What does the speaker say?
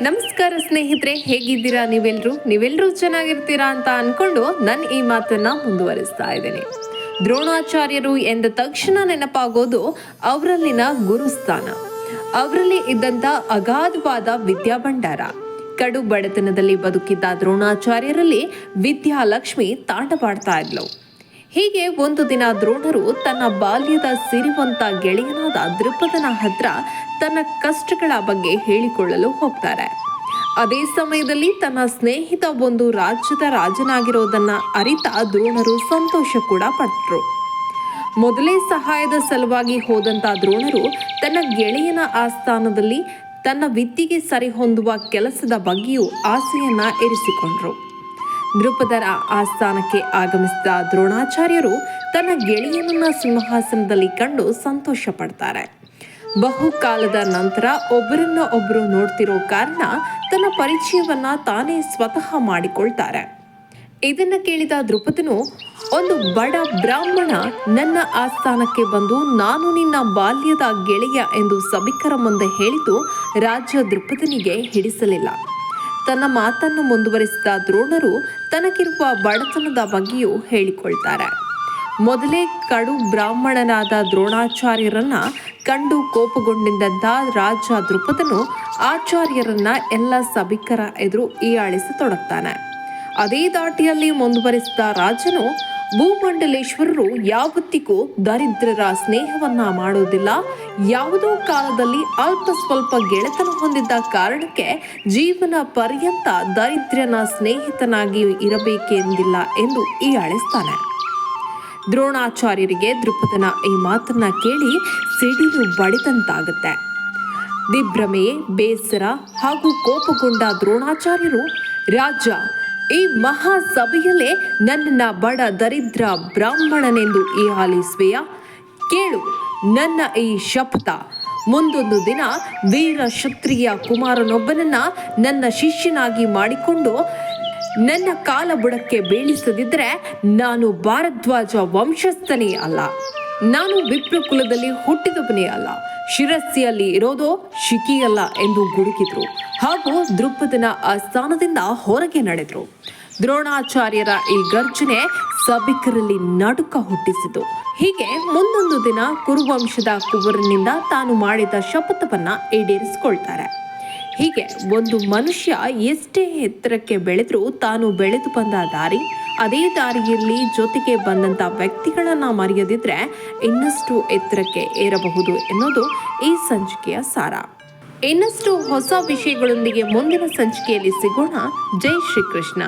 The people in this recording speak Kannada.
ನಮಸ್ಕಾರ ಸ್ನೇಹಿತರೆ, ಹೇಗಿದ್ದೀರಾ? ನೀವೆಲ್ಲರೂ ಚೆನ್ನಾಗಿರ್ತೀರಾ ಅಂತ ಅನ್ಕೊಂಡು ನಾನು ಈ ಮಾತನ್ನ ಮುಂದುವರಿಸ್ತಾ ಇದ್ದೇನೆ. ದ್ರೋಣಾಚಾರ್ಯರು ಎಂದ ತಕ್ಷಣ ನೆನಪಾಗೋದು ಅವರಲ್ಲಿನ ಗುರುಸ್ಥಾನ, ಅವರಲ್ಲಿ ಇದ್ದಂತ ಅಗಾಧವಾದ ವಿದ್ಯಾಭಂಡಾರ. ಕಡು ಬಡತನದಲ್ಲಿ ಬದುಕಿದ್ದ ದ್ರೋಣಾಚಾರ್ಯರಲ್ಲಿ ವಿದ್ಯಾಲಕ್ಷ್ಮಿ ತಾಂಡವಾಡ್ತಾ ಇದ್ಲು. ಹೀಗೆ ಒಂದು ದಿನ ದ್ರೋಣರು ತನ್ನ ಬಾಲ್ಯದ ಸಿರಿವಂತ ಗೆಳೆಯನಾದ ದೃಪದನ ಹತ್ರ ತನ್ನ ಕಷ್ಟಗಳ ಬಗ್ಗೆ ಹೇಳಿಕೊಳ್ಳಲು ಹೋಗ್ತಾರೆ. ಅದೇ ಸಮಯದಲ್ಲಿ ತನ್ನ ಸ್ನೇಹಿತ ಒಂದು ರಾಜ್ಯದ ರಾಜನಾಗಿರೋದನ್ನ ಅರಿತ ದ್ರೋಣರು ಸಂತೋಷ ಕೂಡ ಪಟ್ಟರು. ಮೊದಲೇ ಸಹಾಯದ ಸಲುವಾಗಿ ಹೋದಂತ ದ್ರೋಣರು ತನ್ನ ಗೆಳೆಯನ ಆಸ್ಥಾನದಲ್ಲಿ ತನ್ನ ವಿದ್ಯೆಗೆ ಸರಿಹೊಂದುವ ಕೆಲಸದ ಬಗ್ಗೆಯೂ ಆಸೆಯನ್ನ ಇರಿಸಿಕೊಂಡ್ರು. ದೃಪದರ ಆಸ್ಥಾನಕ್ಕೆ ಆಗಮಿಸಿದ ದ್ರೋಣಾಚಾರ್ಯರು ತನ್ನ ಗೆಳೆಯನನ್ನ ಸಿಂಹಾಸನದಲ್ಲಿ ಕಂಡು ಸಂತೋಷ ಪಡ್ತಾರೆ. ಬಹುಕಾಲದ ನಂತರ ಒಬ್ಬರು ನೋಡ್ತಿರೋ ಕಾರಣ ತನ್ನ ಪರಿಚಯವನ್ನ ತಾನೇ ಸ್ವತಃ ಮಾಡಿಕೊಳ್ತಾರೆ. ಇದನ್ನ ಕೇಳಿದ ದೃಪದನು, ಒಂದು ಬಡ ಬ್ರಾಹ್ಮಣ ನನ್ನ ಆಸ್ಥಾನಕ್ಕೆ ಬಂದು ನಾನು ನಿನ್ನ ಬಾಲ್ಯದ ಗೆಳೆಯ ಎಂದು ಸಭಿಕರ ಮುಂದೆ ಹೇಳಿದ್ದು ರಾಜ ದೃಪದನಿಗೆ ಹಿಡಿಸಲಿಲ್ಲ. ತನ್ನ ಮಾತನ್ನು ಮುಂದುವರಿಸಿದ ದ್ರೋಣರು ತನಗಿರುವ ಬಡತನದ ಬಗ್ಗೆಯೂ ಹೇಳಿಕೊಳ್ತಾರೆ. ಮೊದಲೇ ಕಡು ಬ್ರಾಹ್ಮಣನಾದ ದ್ರೋಣಾಚಾರ್ಯರನ್ನ ಕಂಡು ಕೋಪಗೊಂಡಿದ್ದಂಥ ರಾಜ ದೃಪದನು ಆಚಾರ್ಯರನ್ನ ಎಲ್ಲ ಸಭಿಕರ ಎದುರು ಹೀಯಾಳಿಸತೊಡಗ್ತಾನೆ. ಅದೇ ದಾಟಿಯಲ್ಲಿ ಮುಂದುವರಿಸಿದ ರಾಜನು, ಭೂಮಂಡಲೇಶ್ವರರು ಯಾವತ್ತಿಗೂ ದರಿದ್ರರ ಸ್ನೇಹವನ್ನ ಮಾಡೋದಿಲ್ಲ. ಯಾವುದೋ ಕಾಲದಲ್ಲಿ ಅಲ್ಪ ಸ್ವಲ್ಪ ಗೆಳೆತನ ಹೊಂದಿದ್ದ ಕಾರಣಕ್ಕೆ ಜೀವನ ಪರ್ಯಂತ ದರಿದ್ರನ ಸ್ನೇಹಿತನಾಗಿ ಇರಬೇಕೆಂದಿಲ್ಲ ಎಂದು ಹೀಯಾಳಿಸ್ತಾನೆ. ದ್ರೋಣಾಚಾರ್ಯರಿಗೆ ದೃಪದನ ಈ ಮಾತನ್ನ ಕೇಳಿ ಸಿಡಿಲು ಬಡಿದಂತಾಗುತ್ತೆ. ದಿಗ್ಭ್ರಮೆ, ಬೇಸರ ಹಾಗೂ ಕೋಪಗೊಂಡ ದ್ರೋಣಾಚಾರ್ಯರು, ರಾಜ, ಈ ಮಹಾಸಭೆಯಲ್ಲೇ ನನ್ನನ್ನ ಬಡ ದರಿದ್ರ ಬ್ರಾಹ್ಮಣನೆಂದು ಹೀಯಾಳಿಸುವೆಯಾ? ಕೇಳು ನನ್ನ ಈ ಶಪಥ. ಮುಂದೊಂದು ದಿನ ವೀರ ಕ್ಷತ್ರಿಯ ಕುಮಾರನೊಬ್ಬನನ್ನ ನನ್ನ ಶಿಷ್ಯನಾಗಿ ಮಾಡಿಕೊಂಡು ನನ್ನ ಕಾಲ ಬುಡಕ್ಕೆ ಬೀಳಿಸದಿದ್ರೆ ನಾನು ಭಾರದ್ವಾಜ ವಂಶಸ್ಥನೇ ಅಲ್ಲ, ನಾನು ವಿಪ್ರ ಕುಲದಲ್ಲಿ ಹುಟ್ಟಿದವನೇ ಅಲ್ಲ, ಶಿರಸ್ಸಿಯಲ್ಲಿ ಇರೋದೋ ಶಿಖಿಯಲ್ಲ ಎಂದು ಗುಡುಕಿದ್ರು ಹಾಗೂ ದೃಪದನ ಆಸ್ಥಾನದಿಂದ ಹೊರಗೆ ನಡೆದ್ರು. ದ್ರೋಣಾಚಾರ್ಯರ ಈ ಗರ್ಜನೆ ಸಭಿಕರಲ್ಲಿ ನಡುಕ ಹುಟ್ಟಿಸಿತು. ಹೀಗೆ ಮುಂದೊಂದು ದಿನ ಕುರುವಂಶದ ಕುವರನಿಂದ ತಾನು ಮಾಡಿದ ಶಪಥವನ್ನ ಈಡೇರಿಸಿಕೊಳ್ತಾರೆ. ಹೀಗೆ ಒಂದು ಮನುಷ್ಯ ಎಷ್ಟೇ ಎತ್ತರಕ್ಕೆ ಬೆಳೆದ್ರೂ ತಾನು ಬೆಳೆದು ಬಂದ ದಾರಿ, ಅದೇ ದಾರಿಯಲ್ಲಿ ಜೊತೆಗೆ ಬಂದಂಥ ವ್ಯಕ್ತಿಗಳನ್ನ ಮರೆಯದಿದ್ರೆ ಇನ್ನಷ್ಟು ಎತ್ತರಕ್ಕೆ ಏರಬಹುದು ಎನ್ನುವುದು ಈ ಸಂಚಿಕೆಯ ಸಾರ. ಇನ್ನಷ್ಟು ಹೊಸ ವಿಷಯಗಳೊಂದಿಗೆ ಮುಂದಿನ ಸಂಚಿಕೆಯಲ್ಲಿ ಸಿಗೋಣ. ಜೈ ಶ್ರೀಕೃಷ್ಣ.